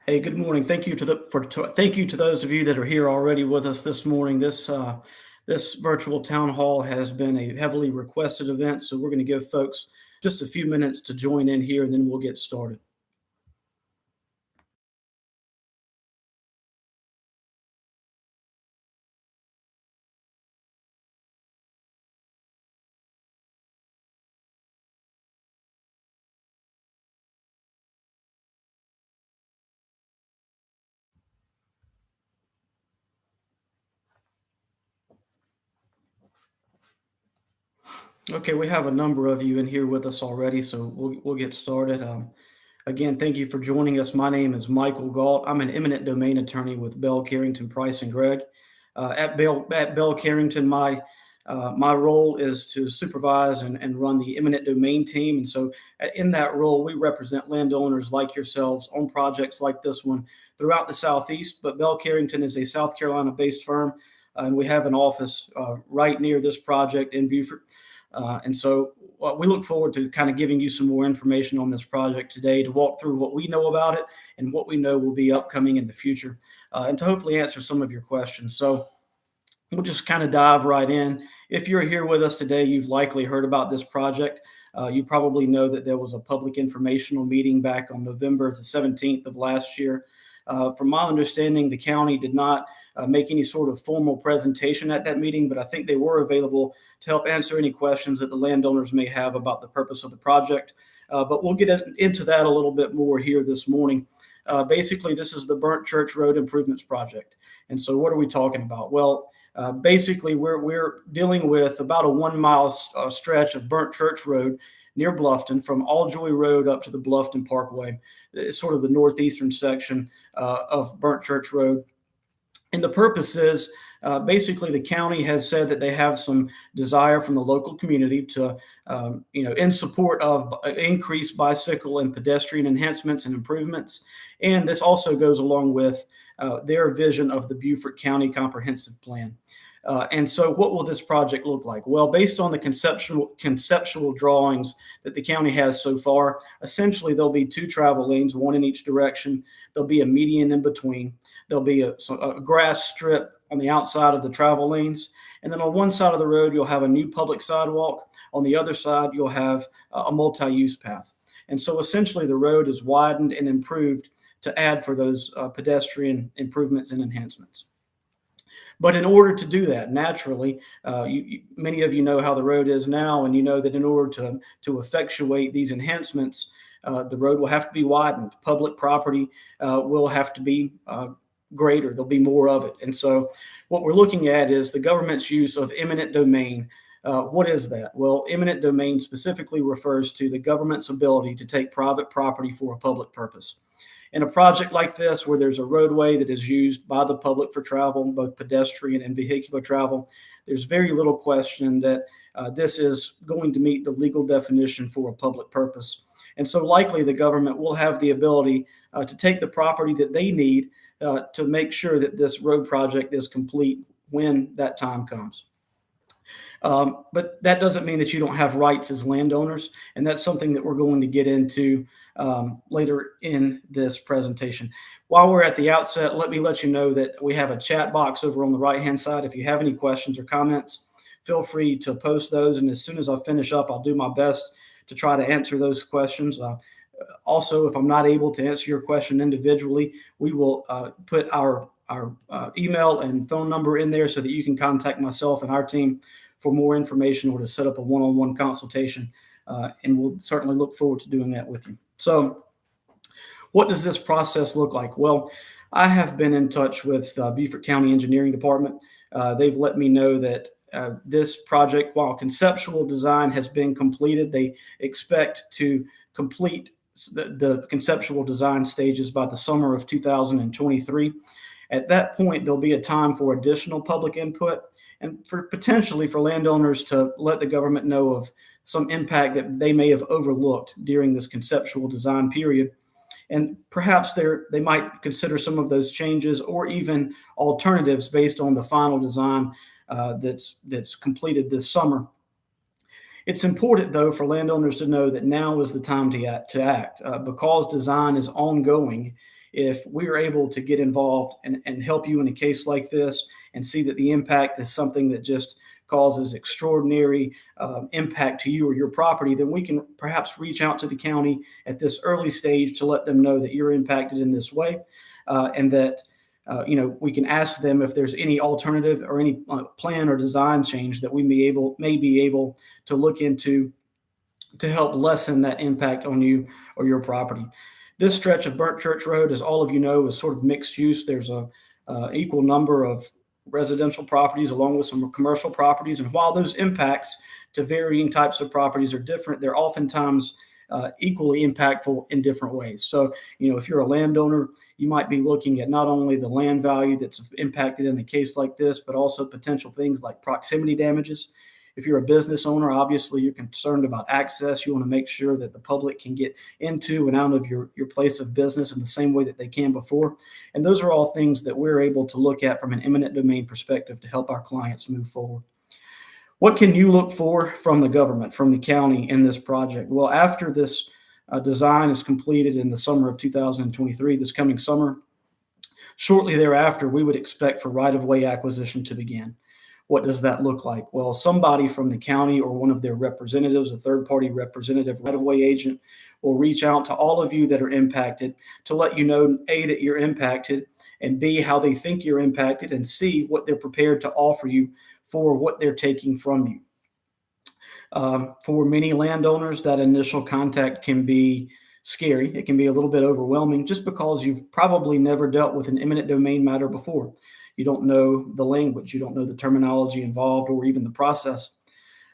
Hey, good morning. Thank you thank you to those of you that are here already with us this morning. This virtual town hall has been a heavily requested event, so we're going to give folks just a few minutes to join in here, and then we'll get started. Okay, we have a number of you in here with us already, so we'll get started. Again, thank you for joining us. My name is Michael Gault. I'm an eminent domain attorney with Bell Carrington Price and Gregg. At Bell Carrington, my role is to supervise and run the eminent domain team. And so, in that role, we represent landowners like yourselves on projects like this one throughout the Southeast. But Bell Carrington is a South Carolina-based firm, and we have an office right near this project in Beaufort. We look forward to kind of giving you some more information on this project today to walk through what we know about it and what we know will be upcoming in the future, and to hopefully answer some of your questions. So we'll just kind of dive right in. If you're here with us today, you've likely heard about this project. You probably know that there was a public informational meeting back on November the 17th of last year. From my understanding, the county did not make any sort of formal presentation at that meeting, but I think they were available to help answer any questions that the landowners may have about the purpose of the project. But we'll get into that a little bit more here this morning. Basically, this is the Burnt Church Road Improvements Project. And so what are we talking about? Well, basically, we're dealing with about a 1 mile stretch of Burnt Church Road near Bluffton from Alljoy Road up to the Bluffton Parkway. It's sort of the northeastern section of Burnt Church Road. And the purpose is basically the county has said that they have some desire from the local community to, in support of increased bicycle and pedestrian enhancements and improvements. And this also goes along with their vision of the Beaufort County Comprehensive Plan. And so what will this project look like? Well, based on the conceptual drawings that the county has so far, essentially there'll be two travel lanes, one in each direction. There'll be a median in between. There'll be a grass strip on the outside of the travel lanes. And then on one side of the road, you'll have a new public sidewalk. On the other side, you'll have a multi-use path. And so essentially the road is widened and improved to add for those pedestrian improvements and enhancements. But in order to do that, naturally, many of you know how the road is now, and you know that in order to effectuate these enhancements, the road will have to be widened. Public property will have to be greater. There'll be more of it. And so what we're looking at is the government's use of eminent domain. What is that? Well, eminent domain specifically refers to the government's ability to take private property for a public purpose. In a project like this, where there's a roadway that is used by the public for travel, both pedestrian and vehicular travel, there's very little question that this is going to meet the legal definition for a public purpose. And so likely the government will have the ability to take the property that they need to make sure that this road project is complete when that time comes. But that doesn't mean that you don't have rights as landowners, and that's something that we're going to get into later in this presentation. While we're at the outset, let me let you know that we have a chat box over on the right-hand side. If you have any questions or comments, feel free to post those, and as soon as I finish up, I'll do my best to try to answer those questions. Also, if I'm not able to answer your question individually, we will put our email and phone number in there so that you can contact myself and our team for more information or to set up a one-on-one consultation. And we'll certainly look forward to doing that with you. So what does this process look like? Well, I have been in touch with Beaufort County Engineering Department. They've let me know that this project, while conceptual design has been completed, they expect to complete the conceptual design stages by the summer of 2023. At that point, there'll be a time for additional public input and for potentially for landowners to let the government know of some impact that they may have overlooked during this conceptual design period. And perhaps they might consider some of those changes or even alternatives based on the final design that's completed this summer. It's important, though, for landowners to know that now is the time to act because design is ongoing. if we are able to get involved and help you in a case like this and see that the impact is something that just causes extraordinary impact to you or your property, then we can perhaps reach out to the county at this early stage to let them know that you're impacted in this way, and that we can ask them if there's any alternative or any plan or design change that we may be able to look into to help lessen that impact on you or your property. This stretch of Burnt Church Road, as all of you know, is sort of mixed use. There's a equal number of residential properties along with some commercial properties. And while those impacts to varying types of properties are different, they're oftentimes equally impactful in different ways. So, if you're a landowner, you might be looking at not only the land value that's impacted in a case like this, but also potential things like proximity damages. If you're a business owner, obviously you're concerned about access. You want to make sure that the public can get into and out of your place of business in the same way that they can before. And those are all things that we're able to look at from an eminent domain perspective to help our clients move forward. What can you look for from the government, from the county in this project? Well, after this design is completed in the summer of 2023, this coming summer, shortly thereafter, we would expect for right-of-way acquisition to begin. What does that look like? Well, somebody from the county or one of their representatives, a third-party representative, right-of-way agent, will reach out to all of you that are impacted to let you know, A, that you're impacted, and B, how they think you're impacted, and C, what they're prepared to offer you for what they're taking from you. For many landowners, that initial contact can be scary. It can be a little bit overwhelming just because you've probably never dealt with an eminent domain matter before. You don't know the language, you don't know the terminology involved or even the process.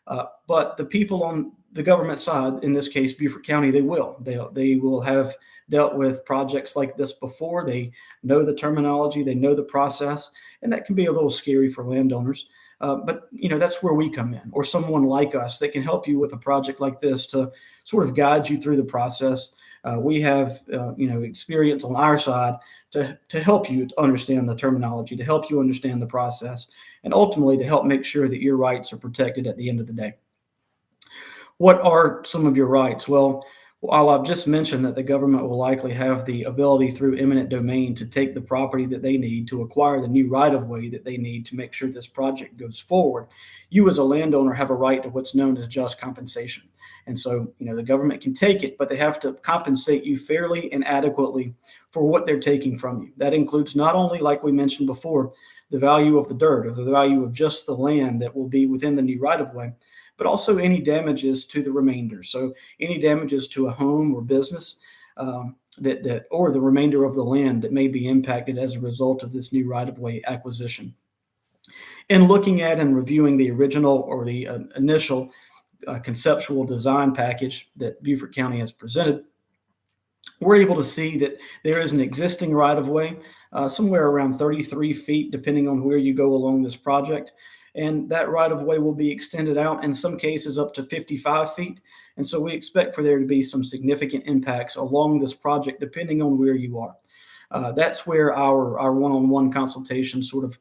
But the people on the government side, in this case, Beaufort County, they will have dealt with projects like this before. They know the terminology, they know the process, and that can be a little scary for landowners. But that's where we come in, or someone like us that can help you with a project like this to sort of guide you through the process. We have experience on our side to help you to understand the terminology, to help you understand the process, and ultimately to help make sure that your rights are protected at the end of the day. What are some of your rights? Well, while I've just mentioned that the government will likely have the ability through eminent domain to take the property that they need to acquire the new right-of-way that they need to make sure this project goes forward, you as a landowner have a right to what's known as just compensation. And so, the government can take it, but they have to compensate you fairly and adequately for what they're taking from you. That includes not only, like we mentioned before, the value of the dirt or the value of just the land that will be within the new right-of-way, but also any damages to the remainder. So any damages to a home or business that or the remainder of the land that may be impacted as a result of this new right-of-way acquisition. In looking at and reviewing the original or the initial conceptual design package that Beaufort County has presented, we're able to see that there is an existing right-of-way somewhere around 33 feet, depending on where you go along this project. And that right-of-way will be extended out in some cases up to 55 feet. And so we expect for there to be some significant impacts along this project, depending on where you are. That's where our one-on-one consultations sort of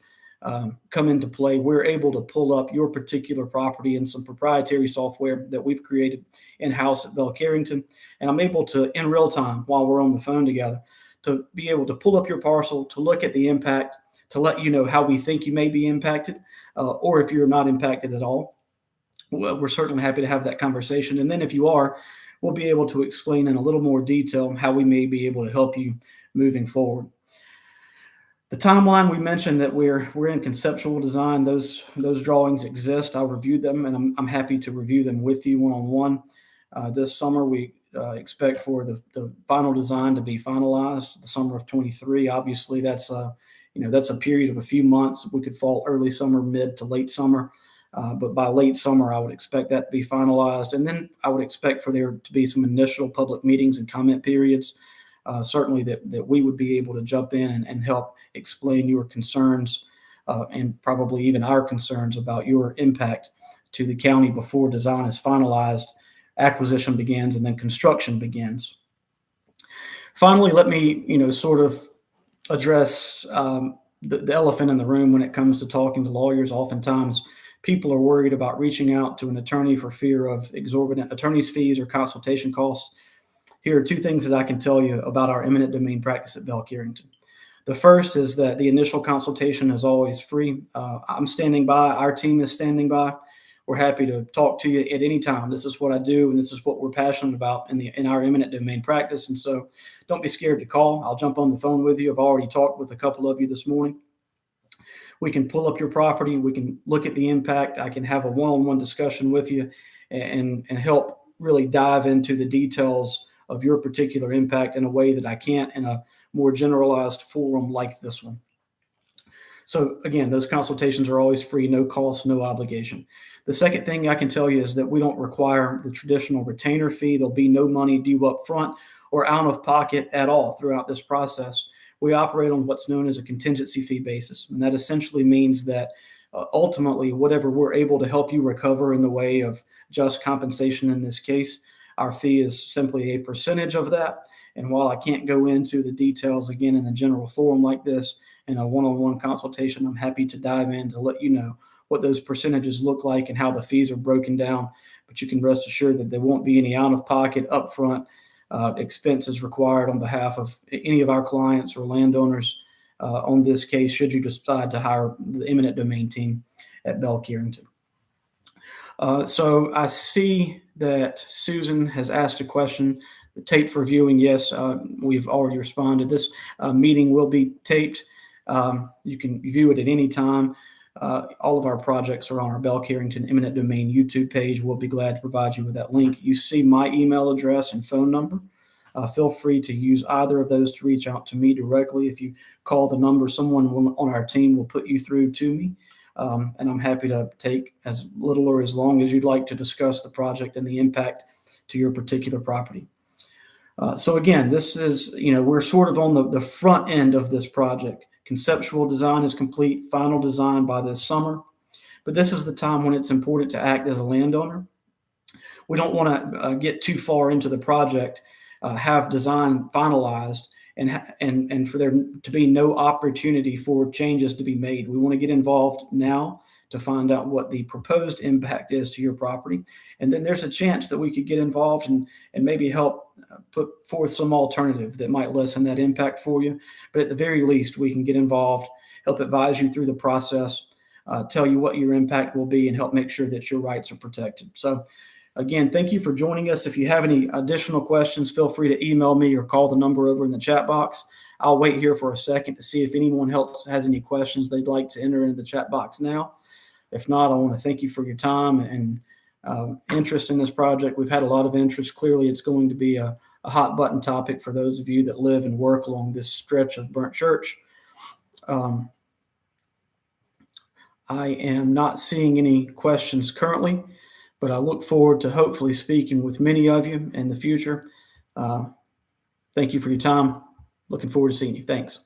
come into play. We're able to pull up your particular property in some proprietary software that we've created in-house at Bell Carrington. And I'm able to, in real time, while we're on the phone together, to be able to pull up your parcel, to look at the impact, to let you know how we think you may be impacted, or if you're not impacted at all. Well, we're certainly happy to have that conversation. And then if you are, we'll be able to explain in a little more detail how we may be able to help you moving forward. The timeline, we mentioned that we're in conceptual design. Those drawings exist. I reviewed them, and I'm happy to review them with you one-on-one. This summer, we expect for the final design to be finalized the summer of 23. Obviously, that's a period of a few months. We could fall early summer, mid to late summer. But by late summer, I would expect that to be finalized. And then I would expect for there to be some initial public meetings and comment periods. Certainly that we would be able to jump in and help explain your concerns and probably even our concerns about your impact to the county before design is finalized, acquisition begins, and then construction begins. Finally, let me sort of address the elephant in the room when it comes to talking to lawyers. Oftentimes, people are worried about reaching out to an attorney for fear of exorbitant attorney's fees or consultation costs. here are two things that I can tell you about our eminent domain practice at Bell Carrington. The first is that the initial consultation is always free. I'm standing by. Our team is standing by. We're happy to talk to you at any time. This is what I do, and this is what we're passionate about in our eminent domain practice. And so, don't be scared to call. I'll jump on the phone with you. I've already talked with a couple of you this morning. We can pull up your property. We can look at the impact. I can have a one-on-one discussion with you and help really dive into the details of your particular impact in a way that I can't in a more generalized forum like this one. So again, those consultations are always free, no cost, no obligation. The second thing I can tell you is that we don't require the traditional retainer fee. There'll be no money due up front or out of pocket at all throughout this process. We operate on what's known as a contingency fee basis. And that essentially means that ultimately, whatever we're able to help you recover in the way of just compensation in this case, our fee is simply a percentage of that. And while I can't go into the details again in a general forum like this, in a one-on-one consultation, I'm happy to dive in to let you know what those percentages look like and how the fees are broken down. But you can rest assured that there won't be any out-of-pocket, upfront expenses required on behalf of any of our clients or landowners on this case, should you decide to hire the eminent domain team at Bell Carrington. So I see that Susan has asked a question. The tape for viewing, yes, we've already responded. This meeting will be taped. You can view it at any time. All of our projects are on our Bell Carrington Eminent Domain YouTube page. We'll be glad to provide you with that link. You see my email address and phone number. Feel free to use either of those to reach out to me directly. If you call the number, someone on our team will put you through to me. And I'm happy to take as little or as long as you'd like to discuss the project and the impact to your particular property. So again, this is, we're sort of on the front end of this project. Conceptual design is complete, final design by this summer. But this is the time when it's important to act as a landowner. We don't want to get too far into the project, have design finalized, and for there to be no opportunity for changes to be made. We want to get involved now to find out what the proposed impact is to your property. And then there's a chance that we could get involved and maybe help put forth some alternative that might lessen that impact for you. But at the very least, we can get involved, help advise you through the process, tell you what your impact will be, and help make sure that your rights are protected. So again, thank you for joining us. If you have any additional questions, feel free to email me or call the number over in the chat box. I'll wait here for a second to see if anyone else has any questions they'd like to enter into the chat box now. If not, I want to thank you for your time and interest in this project. We've had a lot of interest. Clearly, it's going to be a hot button topic for those of you that live and work along this stretch of Burnt Church. I am not seeing any questions currently, but I look forward to hopefully speaking with many of you in the future. Thank you for your time. Looking forward to seeing you. Thanks.